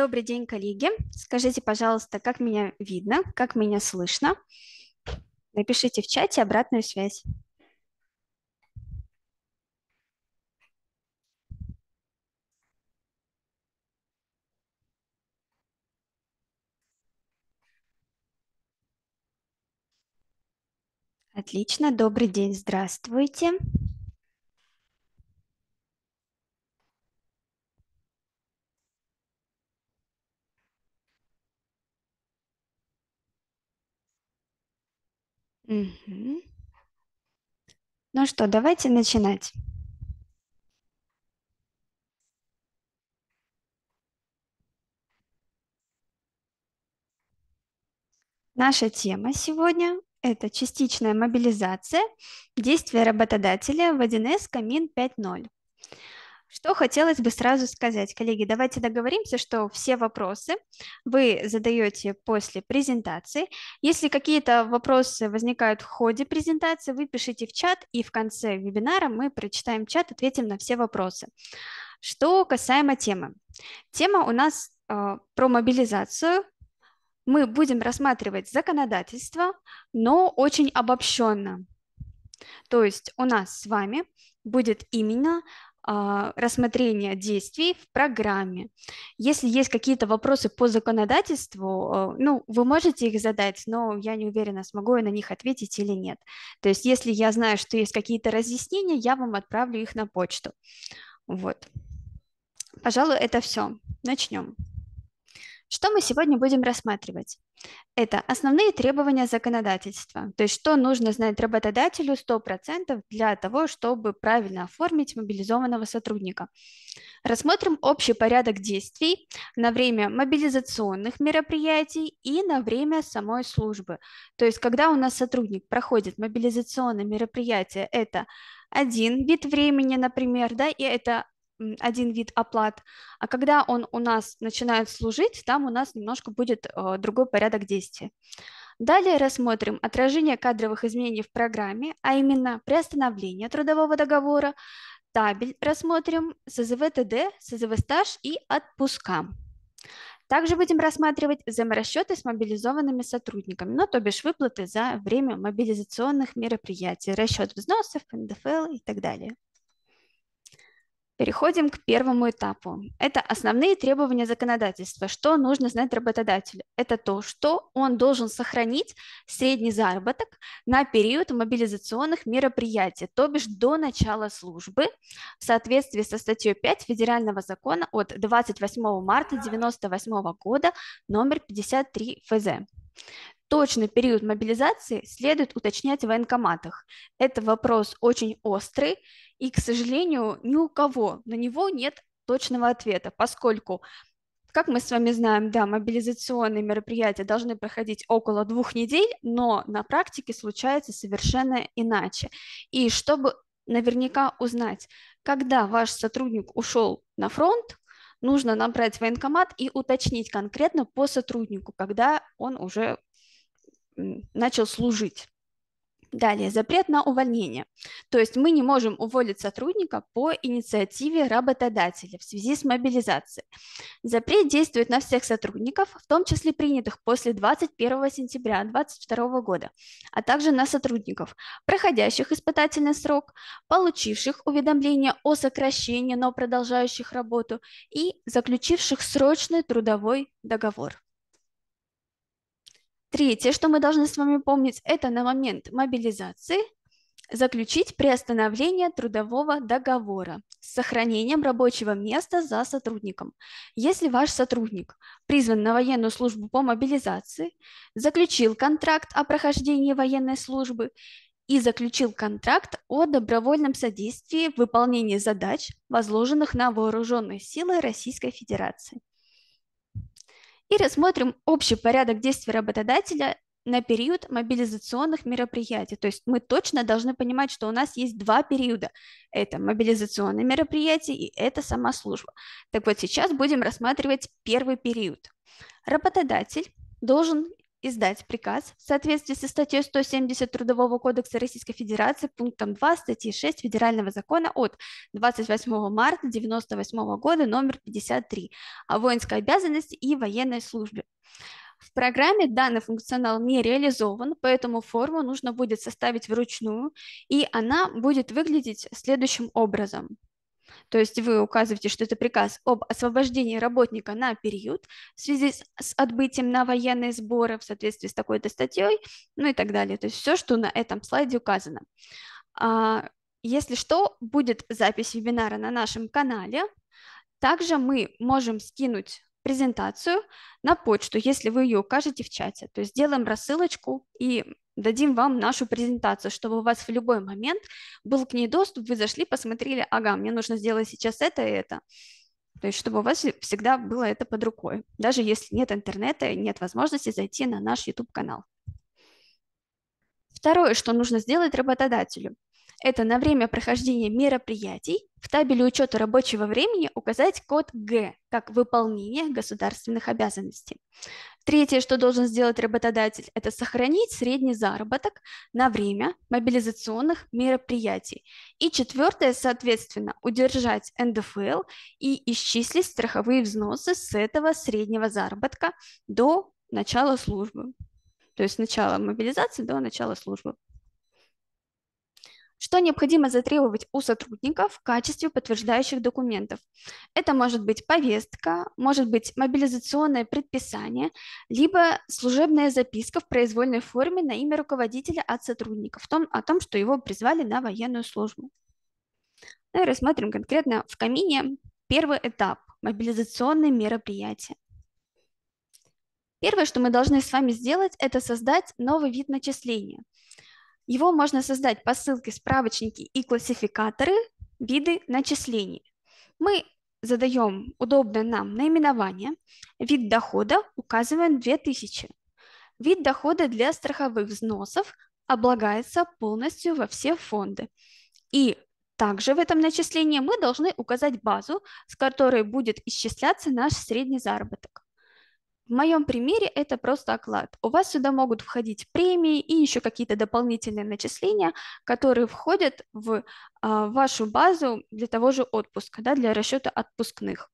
Добрый день, коллеги. Скажите, пожалуйста, как меня видно, как меня слышно? Напишите в чате обратную связь. Отлично. Добрый день. Здравствуйте. Мгм. Ну что, давайте начинать. Наша тема сегодня – это частичная мобилизация, действия работодателя в 1С Камин 5.0. Что хотелось бы сразу сказать, коллеги, давайте договоримся, что все вопросы вы задаете после презентации. Если какие-то вопросы возникают в ходе презентации, вы пишите в чат, и в конце вебинара мы прочитаем чат, ответим на все вопросы. Что касаемо темы. Тема у нас про мобилизацию. Мы будем рассматривать законодательство, но очень обобщенно. То есть у нас с вами будет именно рассмотрение действий в программе. Если есть какие-то вопросы по законодательству, ну, вы можете их задать, но я не уверена, смогу я на них ответить или нет. То есть если я знаю, что есть какие-то разъяснения, я вам отправлю их на почту. Вот. Пожалуй, это все. Начнем. Что мы сегодня будем рассматривать? Это основные требования законодательства, то есть что нужно знать работодателю 100% для того, чтобы правильно оформить мобилизованного сотрудника. Рассмотрим общий порядок действий на время мобилизационных мероприятий и на время самой службы. То есть когда у нас сотрудник проходит мобилизационное мероприятие, это один вид времени, например, да, и это один вид оплат, а когда он у нас начинает служить, там у нас немножко будет другой порядок действий. Далее рассмотрим отражение кадровых изменений в программе, а именно приостановление трудового договора, табель рассмотрим, СЗВ ТД, СЗВ стаж и отпуска. Также будем рассматривать взаиморасчеты с мобилизованными сотрудниками, ну, то бишь выплаты за время мобилизационных мероприятий, расчет взносов, НДФЛ и так далее. Переходим к первому этапу. Это основные требования законодательства. Что нужно знать работодателю? Это то, что он должен сохранить средний заработок на период мобилизационных мероприятий, то бишь до начала службы, в соответствии со статьей 5 Федерального закона от 28 марта 1998 года номер 53 ФЗ. Точный период мобилизации следует уточнять в военкоматах. Это вопрос очень острый, и, к сожалению, ни у кого на него нет точного ответа, поскольку, как мы с вами знаем, да, мобилизационные мероприятия должны проходить около 2 недель, но на практике случается совершенно иначе. И чтобы наверняка узнать, когда ваш сотрудник ушел на фронт, нужно набрать военкомат и уточнить конкретно по сотруднику, когда он уже начал служить. Далее, запрет на увольнение. То есть мы не можем уволить сотрудника по инициативе работодателя в связи с мобилизацией. Запрет действует на всех сотрудников, в том числе принятых после 21 сентября 2022 года, а также на сотрудников, проходящих испытательный срок, получивших уведомление о сокращении, но продолжающих работу и заключивших срочный трудовой договор. Третье, что мы должны с вами помнить, это на момент мобилизации заключить приостановление трудового договора с сохранением рабочего места за сотрудником. Если ваш сотрудник призван на военную службу по мобилизации, заключил контракт о прохождении военной службы и заключил контракт о добровольном содействии в выполнении задач, возложенных на вооруженные силы Российской Федерации. И рассмотрим общий порядок действий работодателя на период мобилизационных мероприятий. То есть мы точно должны понимать, что у нас есть два периода. Это мобилизационные мероприятия и это сама служба. Так вот, сейчас будем рассматривать первый период. Работодатель должен издать приказ в соответствии со статьей 170 Трудового кодекса Российской Федерации пунктом 2 статьи 6 Федерального закона от 28 марта 1998 года номер 53 о воинской обязанности и военной службе. В программе данный функционал не реализован, поэтому форму нужно будет составить вручную, и она будет выглядеть следующим образом. То есть вы указываете, что это приказ об освобождении работника на период в связи с отбытием на военные сборы в соответствии с такой-то статьей, ну и так далее. То есть все, что на этом слайде указано. Если что, будет запись вебинара на нашем канале. Также мы можем скинуть презентацию на почту, если вы ее укажете в чате. То есть сделаем рассылочку и дадим вам нашу презентацию, чтобы у вас в любой момент был к ней доступ, вы зашли, посмотрели, ага, мне нужно сделать сейчас это и это. То есть чтобы у вас всегда было это под рукой, даже если нет интернета и нет возможности зайти на наш YouTube-канал. Второе, что нужно сделать работодателю, это на время прохождения мероприятий в табеле учета рабочего времени указать код Г как выполнение государственных обязанностей. Третье, что должен сделать работодатель, это сохранить средний заработок на время мобилизационных мероприятий. И четвертое, соответственно, удержать НДФЛ и исчислить страховые взносы с этого среднего заработка до начала службы. То есть с начала мобилизации до начала службы. Что необходимо затребовать у сотрудников в качестве подтверждающих документов? Это может быть повестка, может быть мобилизационное предписание, либо служебная записка в произвольной форме на имя руководителя от сотрудника о том, что его призвали на военную службу. Ну и рассмотрим конкретно в камине первый этап – мобилизационные мероприятия. Первое, что мы должны с вами сделать, это создать новый вид начисления. Его можно создать по ссылке «Справочники и классификаторы. Виды начислений». Мы задаем удобное нам наименование. Вид дохода указываем 2000. Вид дохода для страховых взносов облагается полностью во все фонды. И также в этом начислении мы должны указать базу, с которой будет исчисляться наш средний заработок. В моем примере это просто оклад. У вас сюда могут входить премии и еще какие-то дополнительные начисления, которые входят в вашу базу для того же отпуска, да, для расчета отпускных.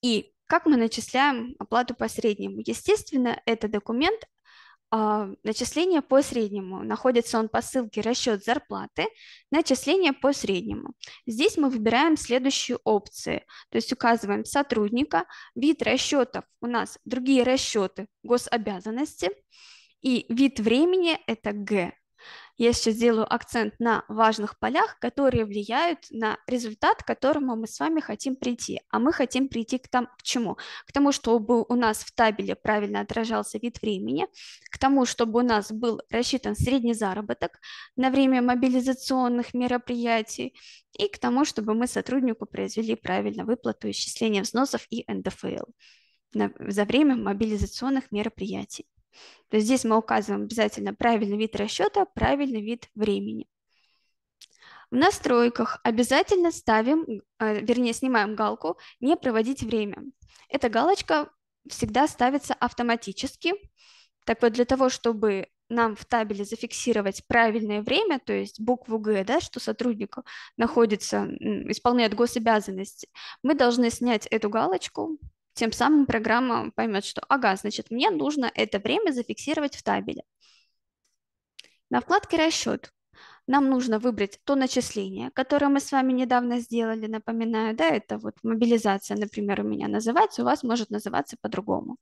И как мы начисляем оплату по среднему? Естественно, это документ начисление по среднему. Находится он по ссылке «Расчет зарплаты», начисление по среднему. Здесь мы выбираем следующие опции. То есть указываем сотрудника, вид расчетов у нас другие расчеты, гособязанности, и вид времени – это Г. Я сейчас сделаю акцент на важных полях, которые влияют на результат, к которому мы с вами хотим прийти. А мы хотим прийти к чему? К тому, чтобы у нас в табеле правильно отражался вид времени, к тому, чтобы у нас был рассчитан средний заработок на время мобилизационных мероприятий, и к тому, чтобы мы сотруднику произвели правильно выплату исчисления взносов и НДФЛ за время мобилизационных мероприятий. То есть здесь мы указываем обязательно правильный вид расчета, правильный вид времени. В настройках обязательно снимаем галку «Не проводить время». Эта галочка всегда ставится автоматически. Так вот, для того, чтобы нам в табеле зафиксировать правильное время, то есть букву Г, да, что сотрудник находится, исполняет гособязанности, мы должны снять эту галочку. Тем самым программа поймет, что, ага, значит, мне нужно это время зафиксировать в табеле. На вкладке «Расчет» нам нужно выбрать то начисление, которое мы с вами недавно сделали, напоминаю, да, это вот мобилизация, например, у меня называется, у вас может называться по-другому.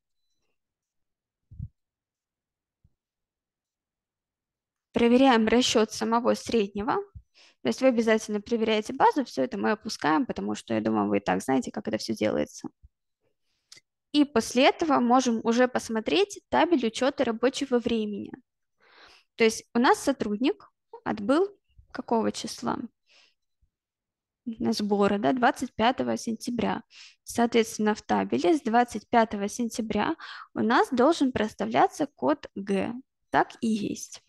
Проверяем расчет самого среднего. То есть вы обязательно проверяете базу, все это мы опускаем, потому что, я думаю, вы и так знаете, как это все делается. И после этого можем уже посмотреть табель учета рабочего времени. То есть у нас сотрудник отбыл какого числа? На сборы, да, 25 сентября. Соответственно, в табеле с 25 сентября у нас должен проставляться код Г. Так и есть.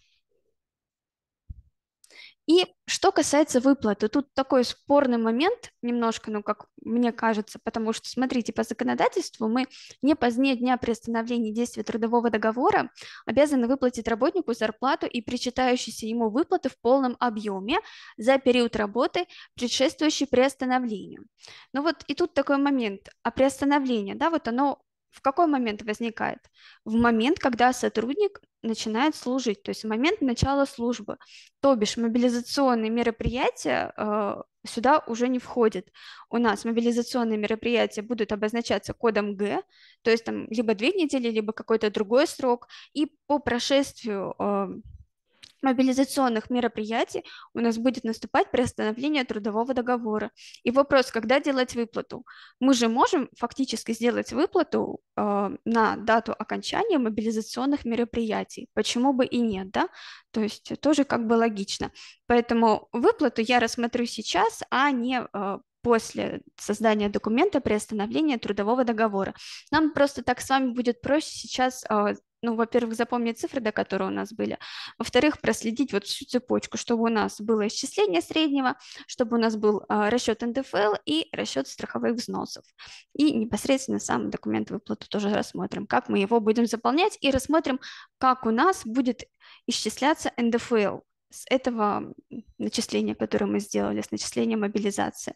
И что касается выплаты, тут такой спорный момент немножко, ну, как мне кажется, потому что, смотрите, по законодательству мы не позднее дня приостановления действия трудового договора обязаны выплатить работнику зарплату и причитающиеся ему выплаты в полном объеме за период работы, предшествующий приостановлению. Ну вот и тут такой момент, а приостановление, да, вот оно в какой момент возникает? В момент, когда сотрудник начинает служить, то есть в момент начала службы. То бишь мобилизационные мероприятия сюда уже не входят. У нас мобилизационные мероприятия будут обозначаться кодом Г, то есть там либо 2 недели, либо какой-то другой срок, и по прошествию мобилизационных мероприятий у нас будет наступать приостановление трудового договора. И вопрос, когда делать выплату? Мы же можем фактически сделать выплату на дату окончания мобилизационных мероприятий. Почему бы и нет, да? То есть тоже как бы логично. Поэтому выплату я рассмотрю сейчас, а не после создания документа приостановления трудового договора. Нам просто так с вами будет проще сейчас ну, во-первых, запомнить цифры, до которых у нас были, во-вторых, проследить вот всю цепочку, чтобы у нас было исчисление среднего, чтобы у нас был расчет НДФЛ и расчет страховых взносов. И непосредственно сам документ выплаты тоже рассмотрим, как мы его будем заполнять, и рассмотрим, как у нас будет исчисляться НДФЛ с этого начисления, которое мы сделали, с начисления мобилизации.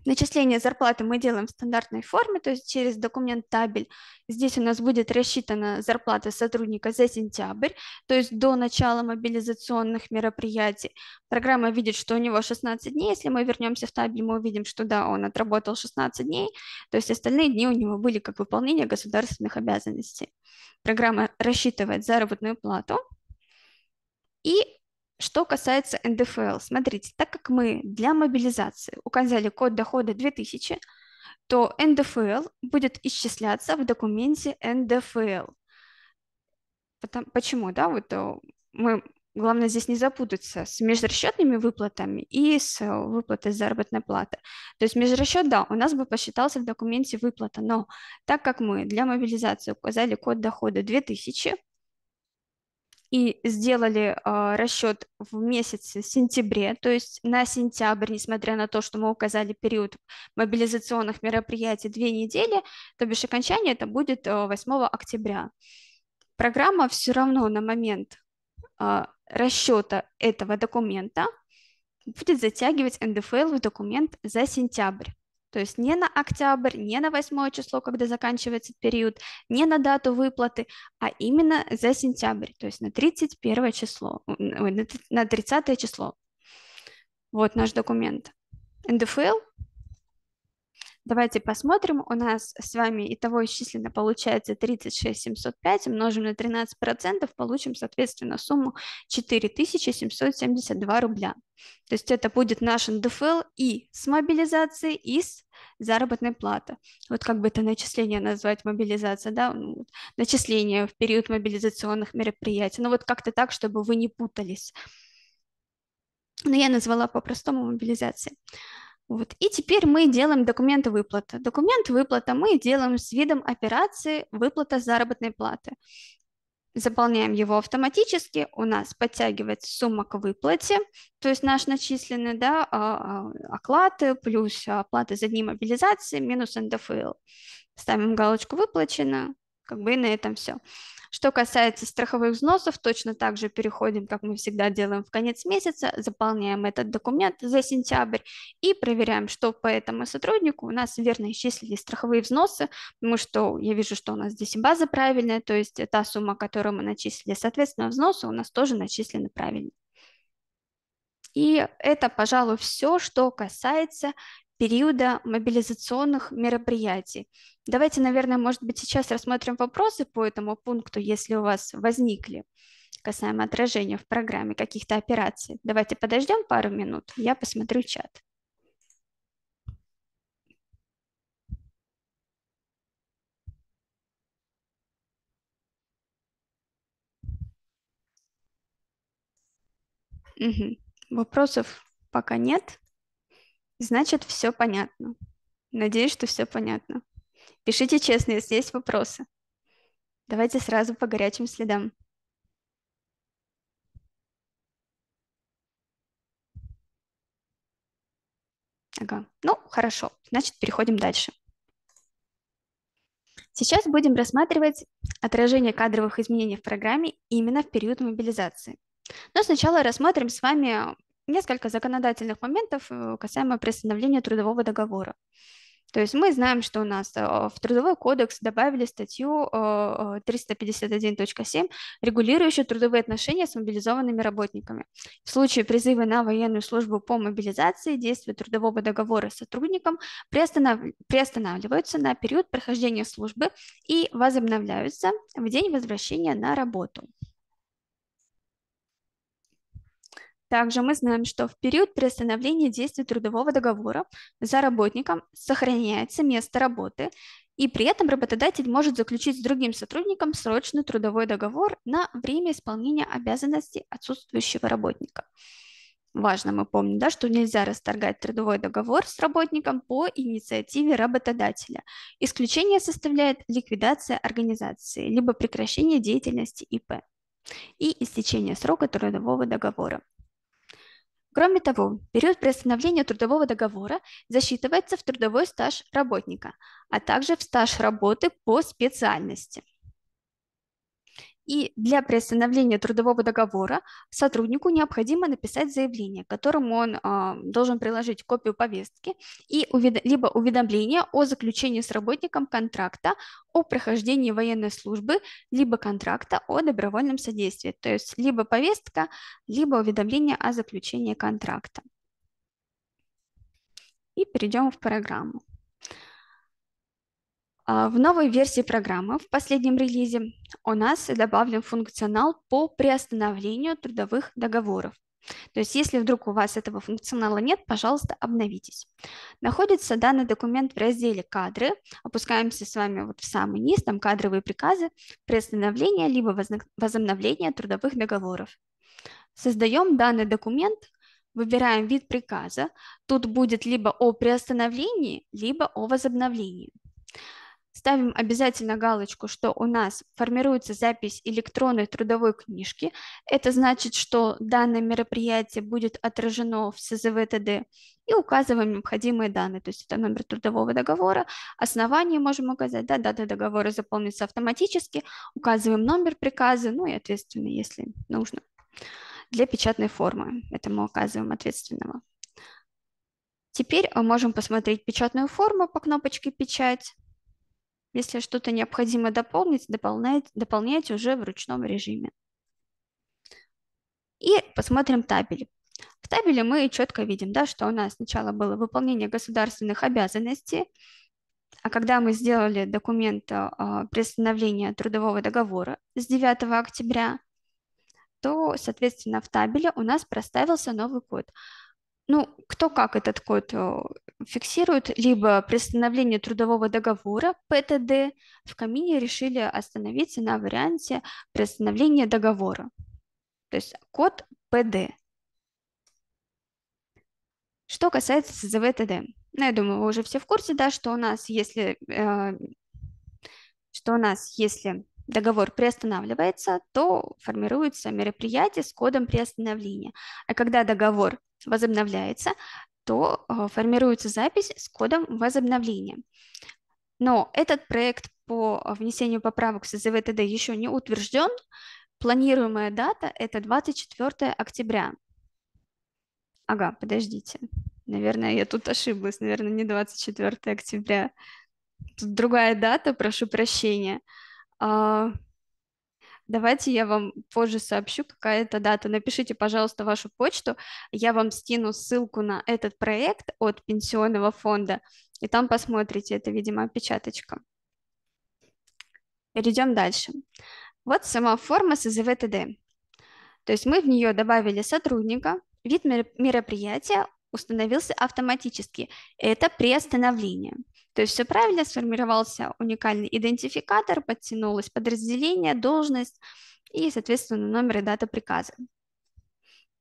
Начисление зарплаты мы делаем в стандартной форме, то есть через документ табель. Здесь у нас будет рассчитана зарплата сотрудника за сентябрь, то есть до начала мобилизационных мероприятий. Программа видит, что у него 16 дней. Если мы вернемся в табель, мы увидим, что да, он отработал 16 дней, то есть остальные дни у него были как выполнение государственных обязанностей. Программа рассчитывает заработную плату. И что касается НДФЛ, смотрите, так как мы для мобилизации указали код дохода 2000, то НДФЛ будет исчисляться в документе НДФЛ. Почему, да, вот мы, главное здесь не запутаться с межрасчетными выплатами и с выплатой заработной платы. То есть межрасчет, да, у нас бы посчитался в документе выплата, но так как мы для мобилизации указали код дохода 2000, и сделали расчет в месяце сентябре, то есть на сентябрь, несмотря на то, что мы указали период мобилизационных мероприятий 2 недели, то бишь окончание это будет 8 октября. Программа все равно на момент расчета этого документа будет затягивать НДФЛ в документ за сентябрь. То есть не на октябрь, не на 8 число, когда заканчивается период, не на дату выплаты, а именно за сентябрь, то есть на 31 число, на 30 число. Вот наш документ. НДФЛ. Давайте посмотрим. У нас с вами итого исчислено получается 36 705, умножим на 13%, получим, соответственно, сумму 4772 рубля. То есть это будет наш НДФЛ и с мобилизацией, и с заработной платы. Вот как бы это начисление назвать, мобилизация, да, ну, вот, начисление в период мобилизационных мероприятий. Ну вот как-то так, чтобы вы не путались. Но я назвала по-простому мобилизация. Вот. И теперь мы делаем документ выплаты. Документ выплаты мы делаем с видом операции выплата заработной платы. Заполняем его автоматически, у нас подтягивается сумма к выплате, то есть наш начисленный, да, оклады плюс оплата за дни мобилизации минус НДФЛ. Ставим галочку «Выплачено», как бы и на этом все. Что касается страховых взносов, точно так же переходим, как мы всегда делаем в конец месяца, заполняем этот документ за сентябрь и проверяем, что по этому сотруднику у нас верно исчислили страховые взносы, потому что я вижу, что у нас здесь база правильная, то есть та сумма, которую мы начислили, соответственно, взносы у нас тоже начислены правильно. И это, пожалуй, все, что касается периода мобилизационных мероприятий. Давайте, наверное, может быть, сейчас рассмотрим вопросы по этому пункту, если у вас возникли касаемо отражения в программе каких-то операций. Давайте подождем пару минут, я посмотрю чат. Угу. Вопросов пока нет, значит, все понятно. Надеюсь, что все понятно. Пишите честно, если есть вопросы. Давайте сразу по горячим следам. Ага. Ну, хорошо. Значит, переходим дальше. Сейчас будем рассматривать отражение кадровых изменений в программе именно в период мобилизации. Но сначала рассмотрим с вами несколько законодательных моментов касаемо приостановления трудового договора. То есть мы знаем, что у нас в Трудовой кодекс добавили статью 351.7, регулирующую трудовые отношения с мобилизованными работниками. В случае призыва на военную службу по мобилизации действия трудового договора с сотрудником приостанавливаются на период прохождения службы и возобновляются в день возвращения на работу. Также мы знаем, что в период приостановления действия трудового договора за работником сохраняется место работы, и при этом работодатель может заключить с другим сотрудником срочный трудовой договор на время исполнения обязанностей отсутствующего работника. Важно, мы помним, да, что нельзя расторгать трудовой договор с работником по инициативе работодателя. Исключение составляет ликвидация организации, либо прекращение деятельности ИП и истечение срока трудового договора. Кроме того, период приостановления трудового договора засчитывается в трудовой стаж работника, а также в стаж работы по специальности. И для приостановления трудового договора сотруднику необходимо написать заявление, к которому он должен приложить копию повестки и либо уведомление о заключении с работником контракта о прохождении военной службы, либо контракта о добровольном содействии, то есть либо повестка, либо уведомление о заключении контракта. И перейдем в программу. В новой версии программы, в последнем релизе, у нас добавлен функционал по приостановлению трудовых договоров. То есть, если вдруг у вас этого функционала нет, пожалуйста, обновитесь. Находится данный документ в разделе «Кадры». Опускаемся с вами вот в самый низ, там «Кадровые приказы», «Приостановление либо возобновление трудовых договоров». Создаем данный документ, выбираем вид приказа. Тут будет либо о приостановлении, либо о возобновлении. Ставим обязательно галочку, что у нас формируется запись электронной трудовой книжки. Это значит, что данное мероприятие будет отражено в СЗВ ТД, и указываем необходимые данные. То есть это номер трудового договора, основание можем указать, да, дата договора заполнится автоматически, указываем номер приказа, ну и ответственный, если нужно. Для печатной формы это мы указываем ответственного. Теперь можем посмотреть печатную форму по кнопочке «Печать». Если что-то необходимо дополнить, дополняйте уже в ручном режиме. И посмотрим табель. В табеле мы четко видим, да, что у нас сначала было выполнение государственных обязанностей, а когда мы сделали документ приостановления трудового договора с 9 октября, то, соответственно, в табеле у нас проставился новый код. Ну, кто как этот код фиксирует, либо приостановление трудового договора ПТД, в Камине решили остановиться на варианте приостановления договора, то есть код ПД. Что касается СЗВ ТД, ну, я думаю, вы уже все в курсе, да, что у нас, если договор приостанавливается, то формируется мероприятие с кодом приостановления. А когда договор возобновляется, то формируется запись с кодом возобновления. Но этот проект по внесению поправок в СЗВ ТД еще не утвержден. Планируемая дата – это 24 октября. Ага, подождите. Наверное, я тут ошиблась. Наверное, не 24 октября. Тут другая дата, прошу прощения. Давайте я вам позже сообщу, какая это дата. Напишите, пожалуйста, вашу почту. Я вам скину ссылку на этот проект от Пенсионного фонда, и там посмотрите. Это, видимо, опечаточка. Перейдем дальше. Вот сама форма СЗВ ТД. То есть мы в нее добавили сотрудника, вид мероприятия установился автоматически. Это приостановление. То есть все правильно, сформировался уникальный идентификатор, подтянулось подразделение, должность и, соответственно, номер и дата приказа.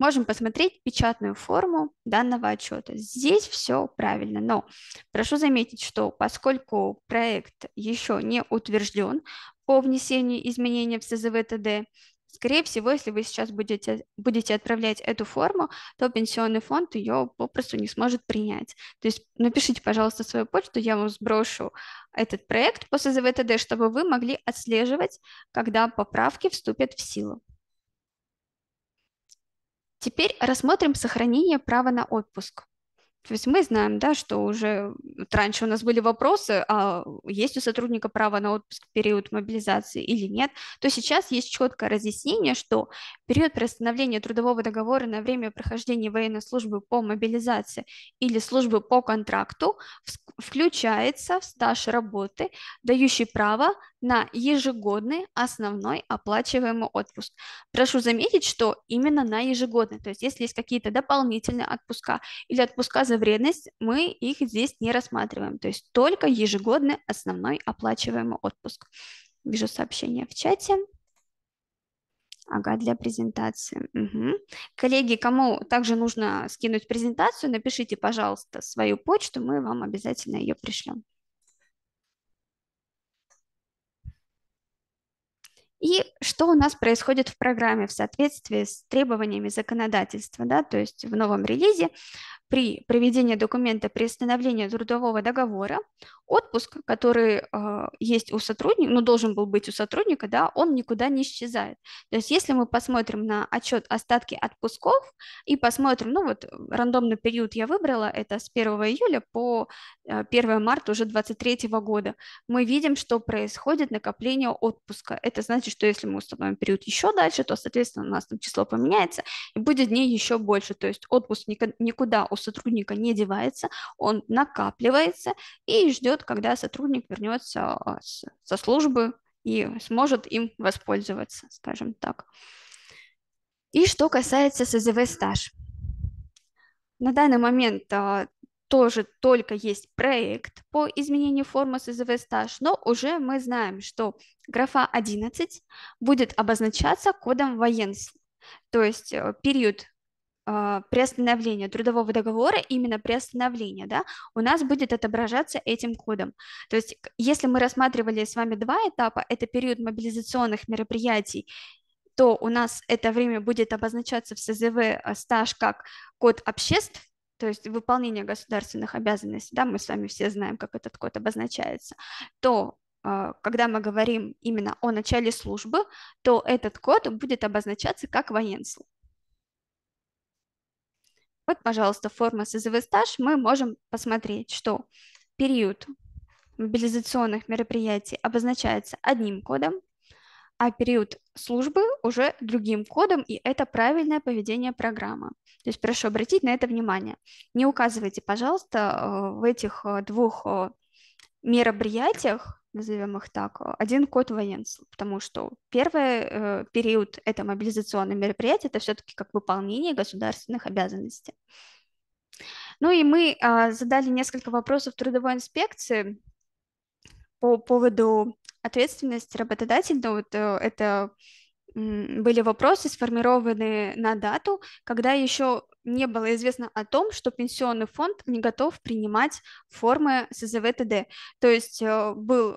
Можем посмотреть печатную форму данного отчета. Здесь все правильно, но прошу заметить, что поскольку проект еще не утвержден по внесению изменений в СЗВ ТД, Скорее всего, если вы сейчас будете отправлять эту форму, то пенсионный фонд ее попросту не сможет принять. То есть напишите, пожалуйста, свою почту, я вам сброшу этот проект по СЗВ-ТД, чтобы вы могли отслеживать, когда поправки вступят в силу. Теперь рассмотрим сохранение права на отпуск. То есть мы знаем, да, что уже раньше у нас были вопросы, а есть у сотрудника право на отпуск в период мобилизации или нет, то сейчас есть четкое разъяснение, что период приостановления трудового договора на время прохождения военной службы по мобилизации или службы по контракту включается в стаж работы, дающий право на ежегодный основной оплачиваемый отпуск. Прошу заметить, что именно на ежегодный, то есть если есть какие-то дополнительные отпуска, или отпуска за вредность, мы их здесь не рассматриваем. То есть только ежегодный основной оплачиваемый отпуск. Вижу сообщение в чате. Ага, для презентации. Угу. Коллеги, кому также нужно скинуть презентацию, напишите, пожалуйста, свою почту, мы вам обязательно ее пришлем. И что у нас происходит в программе в соответствии с требованиями законодательства, да, то есть в новом релизе при проведении документа приостановления трудового договора отпуск, который есть у сотрудника, ну, должен был быть у сотрудника, да, он никуда не исчезает. То есть если мы посмотрим на отчет остатки отпусков и посмотрим, ну, вот рандомный период я выбрала, это с 1 июля по 1 марта уже 2023 года, мы видим, что происходит накопление отпуска. Это значит, что если мы установим период еще дальше, то, соответственно, у нас там число поменяется, и будет дней еще больше. То есть отпуск никуда у сотрудника не девается, он накапливается и ждет, когда сотрудник вернется со службы и сможет им воспользоваться, скажем так. И что касается СЗВ стаж. На данный момент тоже только есть проект по изменению формы СЗВ стаж, но уже мы знаем, что графа 11 будет обозначаться кодом военсл. То есть период приостановления трудового договора, именно приостановление, да, у нас будет отображаться этим кодом. То есть если мы рассматривали с вами два этапа, это период мобилизационных мероприятий, то у нас это время будет обозначаться в СЗВ стаж как код обществ, то есть выполнение государственных обязанностей, да, мы с вами все знаем, как этот код обозначается, то когда мы говорим именно о начале службы, то этот код будет обозначаться как военсл. Вот, пожалуйста, форма СЗВ стаж, мы можем посмотреть, что период мобилизационных мероприятий обозначается одним кодом, а период службы уже другим кодом, и это правильное поведение программы. То есть прошу обратить на это внимание. Не указывайте, пожалуйста, в этих двух мероприятиях, назовем их так, один код военсл, потому что первый период – это мобилизационное мероприятие, это все-таки как выполнение государственных обязанностей. Ну и мы задали несколько вопросов трудовой инспекции по поводу ответственности работодателя. Ну, вот, это были вопросы, сформированные на дату, когда еще не было известно о том, что пенсионный фонд не готов принимать формы СЗВ-ТД. То есть был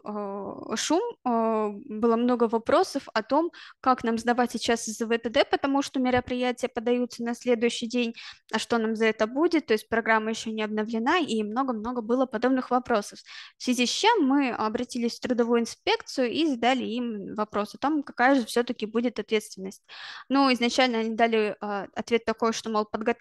шум, было много вопросов о том, как нам сдавать сейчас СЗВ-ТД, потому что мероприятия подаются на следующий день, а что нам за это будет, то есть программа еще не обновлена, и много-много было подобных вопросов. В связи с чем мы обратились в трудовую инспекцию и задали им вопрос о том, какая же все-таки будет ответственность. Ну, изначально они дали ответ такой, что, мол, подготовьте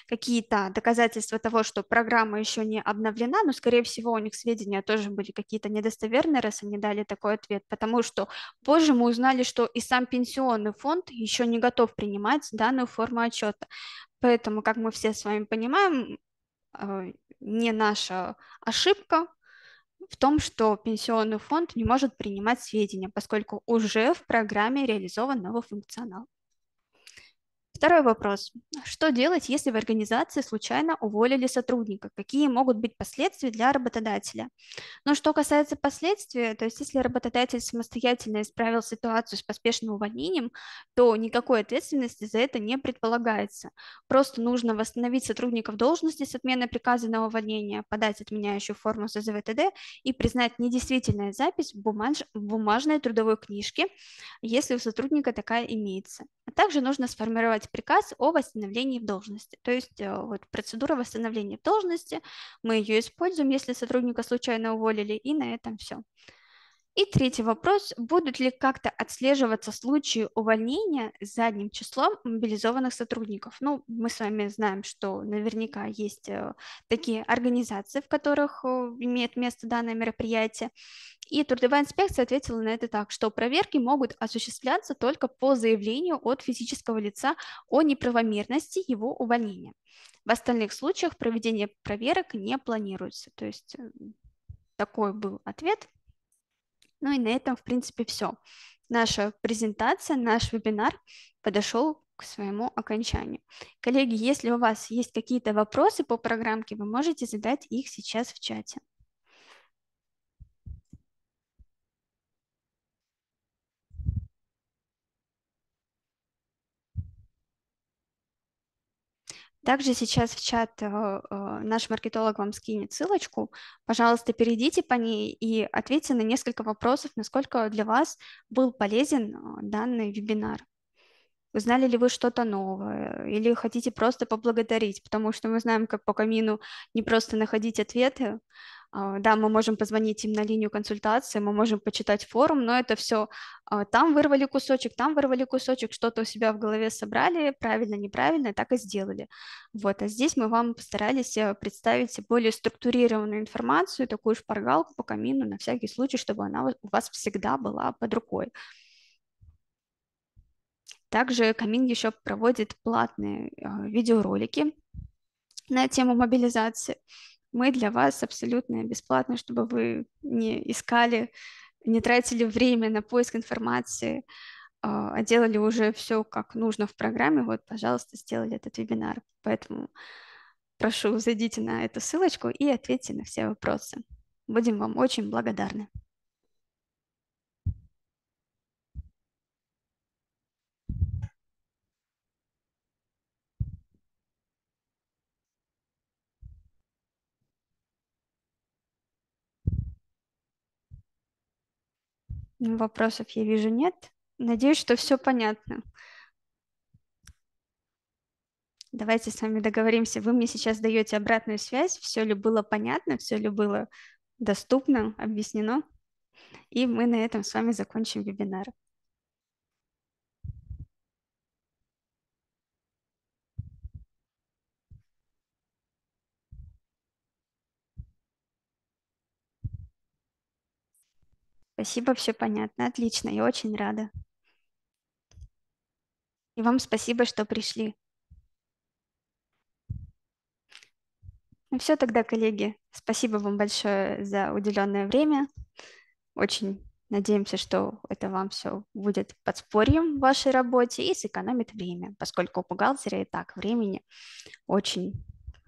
какие-то доказательства того, что программа еще не обновлена, но, скорее всего, у них сведения тоже были какие-то недостоверные, раз они дали такой ответ, потому что позже мы узнали, что и сам пенсионный фонд еще не готов принимать данную форму отчета. Поэтому, как мы все с вами понимаем, не наша ошибка в том, что пенсионный фонд не может принимать сведения, поскольку уже в программе реализован новый функционал. Второй вопрос. Что делать, если в организации случайно уволили сотрудника? Какие могут быть последствия для работодателя? Но что касается последствий, то есть если работодатель самостоятельно исправил ситуацию с поспешным увольнением, то никакой ответственности за это не предполагается. Просто нужно восстановить сотрудника в должности с отменой приказа на увольнение, подать отменяющую форму СЗВТД и признать недействительная запись в бумажной трудовой книжке, если у сотрудника такая имеется. А также нужно сформировать приказ о восстановлении в должности. То есть вот процедура восстановления в должности, мы ее используем, если сотрудника случайно уволили, и на этом все. И третий вопрос. Будут ли как-то отслеживаться случаи увольнения задним числом мобилизованных сотрудников? Ну, мы с вами знаем, что наверняка есть такие организации, в которых имеет место данное мероприятие. И трудовая инспекция ответила на это так, что проверки могут осуществляться только по заявлению от физического лица о неправомерности его увольнения. В остальных случаях проведение проверок не планируется. То есть такой был ответ. Ну и на этом, в принципе, все. Наша презентация, наш вебинар подошел к своему окончанию. Коллеги, если у вас есть какие-то вопросы по программке, вы можете задать их сейчас в чате. Также сейчас в чат наш маркетолог вам скинет ссылочку. Пожалуйста, перейдите по ней и ответьте на несколько вопросов, насколько для вас был полезен данный вебинар. Узнали ли вы что-то новое или хотите просто поблагодарить, потому что мы знаем, как по камину не просто находить ответы. Да, мы можем позвонить им на линию консультации, мы можем почитать форум, но это все там вырвали кусочек, что-то у себя в голове собрали, правильно, неправильно, так и сделали. Вот, а здесь мы вам постарались представить более структурированную информацию, такую шпаргалку по камину на всякий случай, чтобы она у вас всегда была под рукой. Также Камин еще проводит платные видеоролики на тему мобилизации. Мы для вас абсолютно бесплатно, чтобы вы не искали, не тратили время на поиск информации, а делали уже все как нужно в программе. Вот, пожалуйста, сделали этот вебинар. Поэтому прошу, зайдите на эту ссылочку и ответьте на все вопросы. Будем вам очень благодарны. Вопросов я вижу нет. Надеюсь, что все понятно. Давайте с вами договоримся. Вы мне сейчас даете обратную связь, все ли было понятно, все ли было доступно, объяснено. И мы на этом с вами закончим вебинар. Спасибо, все понятно. Отлично, я очень рада. И вам спасибо, что пришли. Ну все тогда, коллеги. Спасибо вам большое за уделенное время. Очень надеемся, что это вам все будет подспорьем в вашей работе и сэкономит время, поскольку у бухгалтера и так времени очень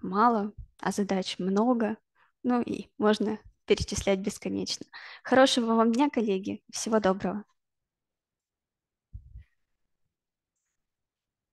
мало, а задач много. Ну и можно перечислять бесконечно. Хорошего вам дня, коллеги. Всего доброго.